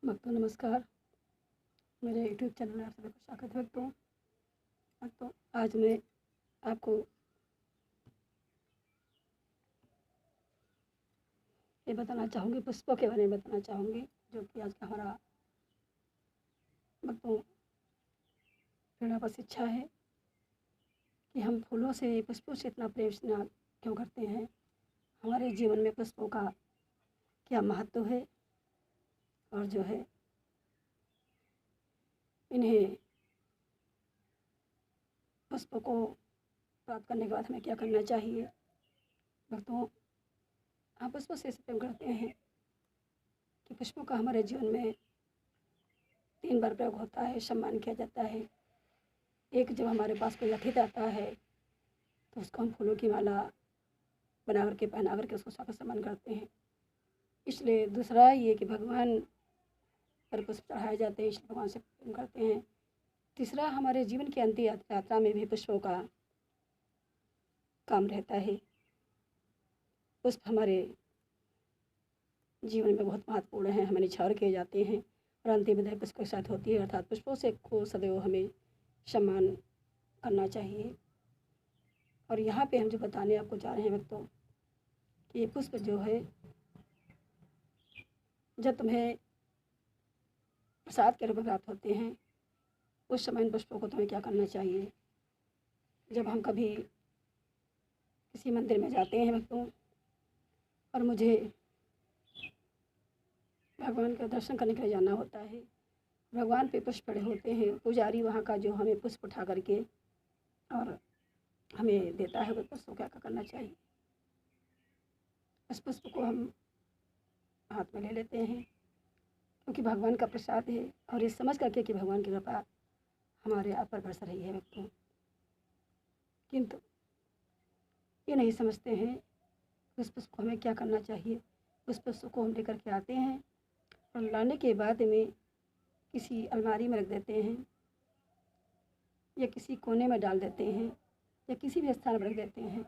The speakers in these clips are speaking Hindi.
भक्तों नमस्कार। मेरे यूट्यूब चैनल में आप सभी को स्वागत है भक्तों। आज मैं आपको ये बताना चाहूँगी, पुष्पों के बारे में बताना चाहूँगी, जो कि आज का हमारा भक्तों प्रेरणा पर शिक्षा है कि हम फूलों से, पुष्पों से इतना प्रेम स्नेह क्यों करते हैं। हमारे जीवन में पुष्पों का क्या महत्व है और जो है इन्हें पुष्पों को प्राप्त करने के बाद हमें क्या करना चाहिए। भक्तों, हम पुष्पों से ऐसे प्रेम करते हैं कि पुष्पों का हमारे जीवन में 3 बार प्रयोग होता है, सम्मान किया जाता है। एक, जब हमारे पास कोई अतिथि आता है तो उसको हम फूलों की माला बना करके, पहना करके उसको स्वागत सम्मान करते हैं। इसलिए दूसरा ये कि भगवान पर पुष्प चढ़ाए जाते हैं, इसलिए भगवान से प्रेम करते हैं। तीसरा, हमारे जीवन की अंतिम यात्रा में भी पुष्पों का काम रहता है। पुष्प हमारे जीवन में बहुत महत्वपूर्ण है, हमें निछावर किए जाते हैं और अंतिम विदाई पुष्पों के साथ होती है। अर्थात पुष्पों से को सदैव हमें सम्मान करना चाहिए। और यहाँ पे हम जो बताने आपको जा रहे हैं भक्तों, कि ये पुष्प जो है, जब तुम्हें प्रसाद के रूप में प्राप्त होते हैं, उस समय इन पुष्पों को तुम्हें क्या करना चाहिए। जब हम कभी किसी मंदिर में जाते हैं भक्तों और मुझे भगवान का दर्शन करने के लिए जाना होता है, भगवान पे पुष्प पड़े होते हैं, पुजारी वहाँ का जो हमें पुष्प उठा करके और हमें देता है, वो पुष्प को क्या करना चाहिए। उस पुष्प को हम हाथ में ले लेते हैं, क्योंकि भगवान का प्रसाद है, और ये समझ करके कि भगवान की कृपा हमारे आप पर बरस रही है भक्तों। किंतु ये नहीं समझते हैं उस पुष्प को हमें क्या करना चाहिए। उस पुष्प को हम लेकर के आते हैं और लाने के बाद में किसी अलमारी में रख देते हैं, या किसी कोने में डाल देते हैं, या किसी भी स्थान पर रख देते हैं।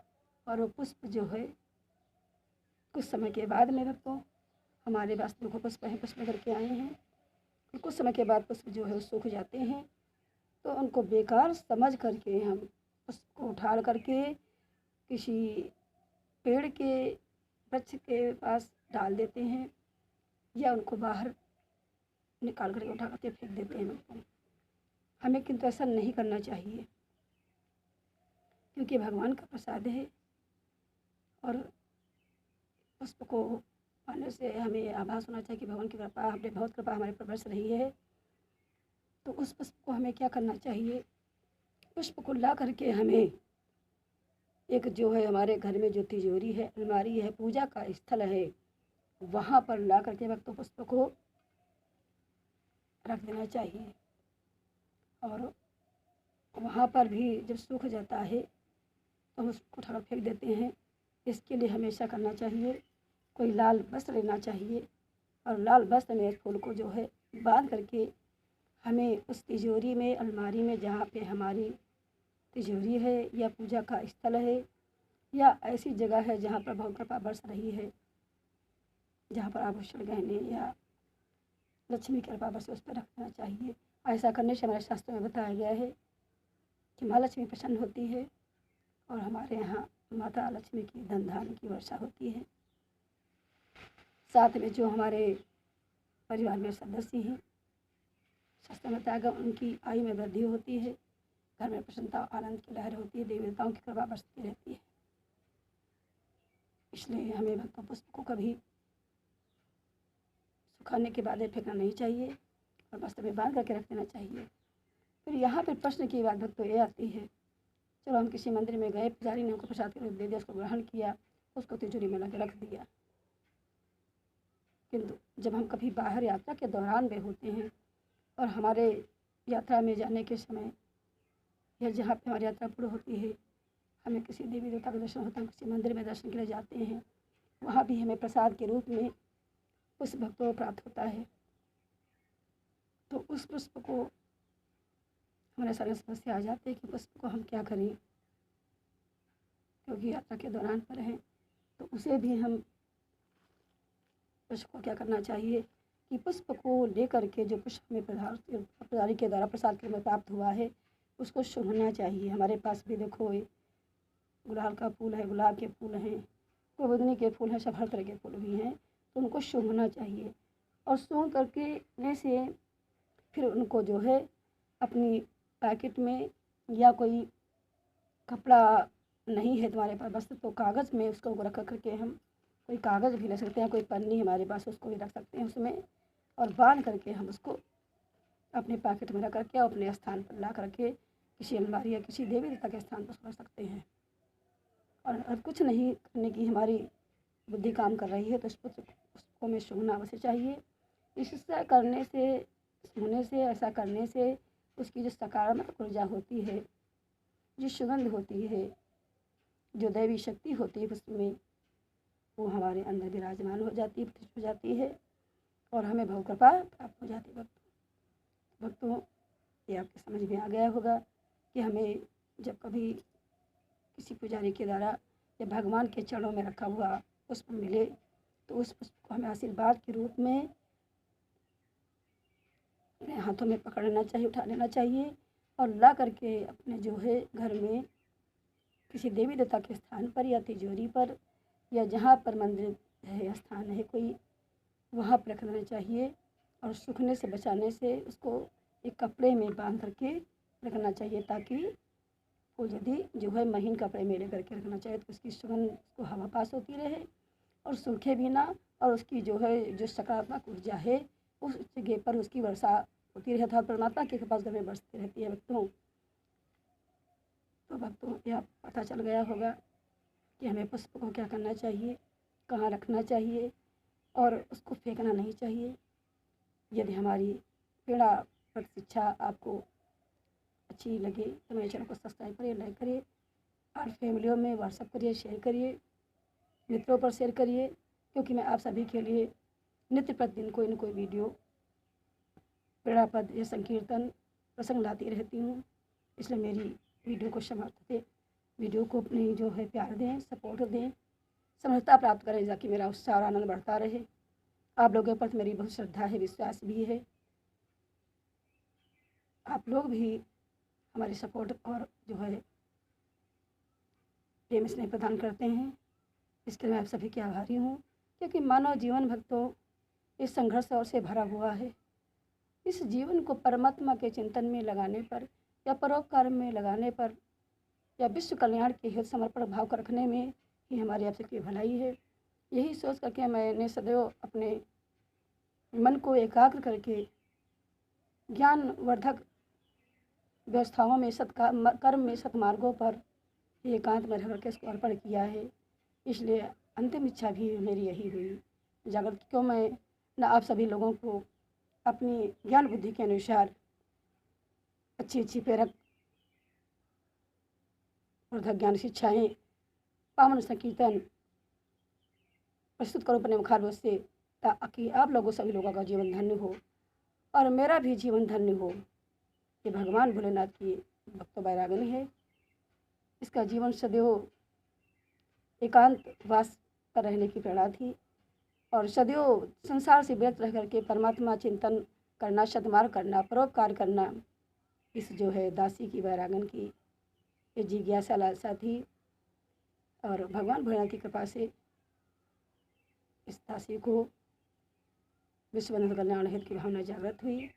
और वो पुष्प जो है, कुछ समय के बाद में भक्तों, हमारे वास्तु को पुष्प हैं, पुष्प करके आए हैं, और कुछ समय के बाद पुष्प जो है वो सूख जाते हैं। तो उनको बेकार समझ करके हम उसको उठा करके किसी पेड़ के, वृक्ष के पास डाल देते हैं, या उनको बाहर निकाल करके उठा करके फेंक देते हैं भक्तों। हमें किंतु ऐसा नहीं करना चाहिए, क्योंकि भगवान का प्रसाद है, और पुष्प को पाने से हमें आभास होना चाहिए कि भगवान की कृपा, हमने बहुत कृपा हमारे पर बरस रही है। तो उस पुष्प को हमें क्या करना चाहिए, पुष्प को ला करके हमें एक जो है हमारे घर में जो तिजोरी है, अलमारी है, पूजा का स्थल है, वहाँ पर ला करके भक्तों पुष्प को रख देना चाहिए। और वहाँ पर भी जब सूख जाता है तो हम उसको उठाकर फेंक देते हैं। इसके लिए हमेशा करना चाहिए, कोई लाल वस्त्र लेना चाहिए, और लाल वस्त्र में फूल को जो है बांध करके हमें उस तिजोरी में, अलमारी में, जहाँ पे हमारी तिजोरी है, या पूजा का स्थल है, या ऐसी जगह है जहाँ पर बहुत कृपा बरस रही है, जहाँ पर आभूषण, गहने या लक्ष्मी की कृपा बरसे, उस पर रखना चाहिए। ऐसा करने से हमारे शास्त्रों में बताया गया है कि माँ लक्ष्मी प्रसन्न होती है, और हमारे यहाँ माता लक्ष्मी की धन धान्य की वर्षा होती है। साथ में जो हमारे परिवार में सदस्य हैं, शास्त्र में बताया गया, उनकी आयु में वृद्धि होती है, घर में प्रसन्नता आनंद की लहर होती है, देवी देवताओं की कृपा बरसती रहती है। इसलिए हमें भक्तों पुष्प को कभी सुखाने के बाद फेंकना नहीं चाहिए, और वस्त्र में बांध करके रख देना चाहिए। फिर यहाँ पर प्रश्न की बात भक्तों ये आती है, चलो हम किसी मंदिर में गए, पुजारी ने हमको प्रसाद के रूप दे दिया, उसको ग्रहण किया, उसको तिजोरी में लगा रख दिया। किंतु जब हम कभी बाहर यात्रा के दौरान में होते हैं, और हमारे यात्रा में जाने के समय, या जहाँ पे हमारी यात्रा पूरी होती है, हमें किसी देवी देवता का दर्शन होता है, हम किसी मंदिर में दर्शन के लिए जाते हैं, वहाँ भी हमें प्रसाद के रूप में पुष्प भक्तों को प्राप्त होता है। तो उस पुष्प को हमारे सारे समस्या आ जाती है कि पुष्प को हम क्या करें, क्योंकि यात्रा के दौरान पर हैं। तो उसे भी हम पुष्प को क्या करना चाहिए कि पुष्प को लेकर के जो पुष्प में पुजारी के द्वारा प्रसाद के रूप में प्राप्त हुआ है उसको शुंघना चाहिए। हमारे पास भी देखो ये गुलाब का फूल है, गुलाब के फूल हैं, गोवर्धनी के फूल हैं, सब हर तरह के फूल भी हैं, तो उनको सूंघना चाहिए। और सूंघ करके ने से फिर उनको जो है अपनी पैकेट में या कोई कपड़ा नहीं है तुम्हारे पास बस तो कागज़ में उसको रख करके हम कोई कागज़ भी ले सकते हैं, कोई पन्नी हमारे पास उसको भी रख सकते हैं उसमें, और बांध करके हम उसको अपने पैकेट में रख करके और अपने स्थान पर ला करके किसी अलमारी या किसी देवी देवता के स्थान पर रख सकते हैं। और कुछ नहीं करने की हमारी बुद्धि काम कर रही है तो उसको में सूंघना अवश्य चाहिए। इससे करने से होने से ऐसा करने से उसकी जो सकारात्मक ऊर्जा होती है, जो सुगंध होती है, जो दैवी शक्ति होती है उसमें, वो हमारे अंदर विराजमान हो जाती है, प्रतिष्ठित हो जाती है और हमें भव कृपा प्राप्त हो जाती है। भक्तों ये आपके समझ में आ गया होगा कि हमें जब कभी किसी पुजारी के द्वारा या भगवान के चरणों में रखा हुआ पुष्प मिले तो उस पुष्प को हमें आशीर्वाद के रूप में अपने हाथों में पकड़ लेना चाहिए, उठा लेना चाहिए और ला करके अपने जो है घर में किसी देवी देवता के स्थान पर या तिजोरी पर या जहाँ पर मंदिर है या स्थान है कोई, वहाँ पर रख देना चाहिए। और सूखने से बचाने से उसको एक कपड़े में बांध करके रखना चाहिए, ताकि वो यदि जो है महीन कपड़े में ले करके रखना चाहिए तो उसकी सुगंध उसको हवा पास होती रहे और सूखे भी ना, और उसकी जो है जो सकारात्मक ऊर्जा है उस जगह पर उसकी वर्षा होती रहे, अर्थात परमात्मा के कृपा में बरसती रहती है। भक्तों तो भक्तों यह पता चल गया होगा कि हमें पुष्प को क्या करना चाहिए, कहाँ रखना चाहिए और उसको फेंकना नहीं चाहिए। यदि हमारी पीड़ा पर शिक्षा आपको अच्छी लगे तो मेरे चैनल को सब्सक्राइब करिए, लाइक करिए और फैमिलियों में व्हाट्सअप करिए, शेयर करिए, मित्रों पर शेयर करिए, क्योंकि मैं आप सभी के लिए नित्य प्रतिदिन कोई न कोई वीडियो पीड़ा पद या संकीर्तन प्रसंग लाती रहती हूँ। इसलिए मेरी वीडियो को समर्थते वीडियो को अपनी जो है प्यार दें, सपोर्ट दें, समझता प्राप्त करें ताकि मेरा उत्साह और आनंद बढ़ता रहे। आप लोगों पर मेरी बहुत श्रद्धा है, विश्वास भी है। आप लोग भी हमारी सपोर्ट और जो है प्रेम स्नेह प्रदान करते हैं, इसके लिए मैं आप सभी की आभारी हूँ। क्योंकि मानव जीवन भक्तों इस संघर्ष और से भरा हुआ है। इस जीवन को परमात्मा के चिंतन में लगाने पर या परोपकार में लगाने पर या विश्व कल्याण के हित समर्पण भाव को रखने में ही हमारी आप सबकी भलाई है। यही सोच करके मैंने सदैव अपने मन को एकाग्र करके ज्ञानवर्धक व्यवस्थाओं में कर्म में सत्मार्गों पर एकांत में रह करके इसको अर्पण किया है। इसलिए अंतिम इच्छा भी मेरी यही हुई जागृत, क्यों मैं न आप सभी लोगों को अपनी ज्ञान बुद्धि के अनुसार अच्छी अच्छी प्रेरक वर्धक ज्ञान शिक्षाएँ, पावन संकीर्तन प्रस्तुत करूँ अपने मुखारबों से, ताकि आप लोगों सभी लोगों का जीवन धन्य हो और मेरा भी जीवन धन्य हो। ये भगवान भोलेनाथ की भक्त बैरागनी है। इसका जीवन सदैव एकांत वास पर रहने की प्रेरणा थी और सदैव संसार से व्यस्त रह करके परमात्मा चिंतन करना, सद्मार्ग करना, परोपकार करना, इस जो है दासी की बैरागन की ये जिज्ञासा लालसा थी। और भगवान भोलेनाथ की कृपा से इस दासी को विश्व बंधु कल्याण हित की भावना जागृत हुई।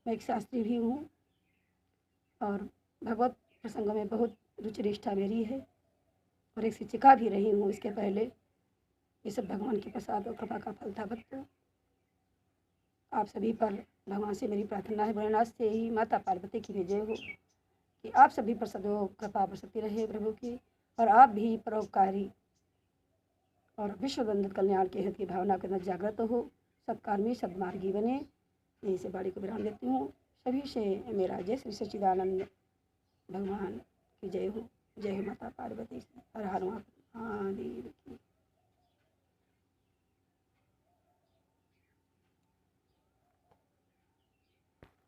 मैं एक शास्त्री भी हूँ और भगवत प्रसंगों में बहुत रुचि निष्ठा मेरी है और एक शिक्षिका भी रही हूँ इसके पहले। ये सब भगवान के प्रसाद और कृपा का फल था। भक्त आप सभी पर भगवान से मेरी प्रार्थना है, भोलेनाथ से ही, माता पार्वती की विजय हो कि आप सभी पर सदैव कृपा बरसती रहे प्रभु की, और आप भी परोपकारी और विश्व बंधु कल्याण के हित की भावना के अंदर जागृत हो, सत्कर्मी सद्मार्गी बने। यहीं से बाड़ी को विराम देती हूँ। सभी से मेरा जय श्री सच्चिदानंद भगवान की जय हो। जय हो माता पार्वती, हर हर महादेव।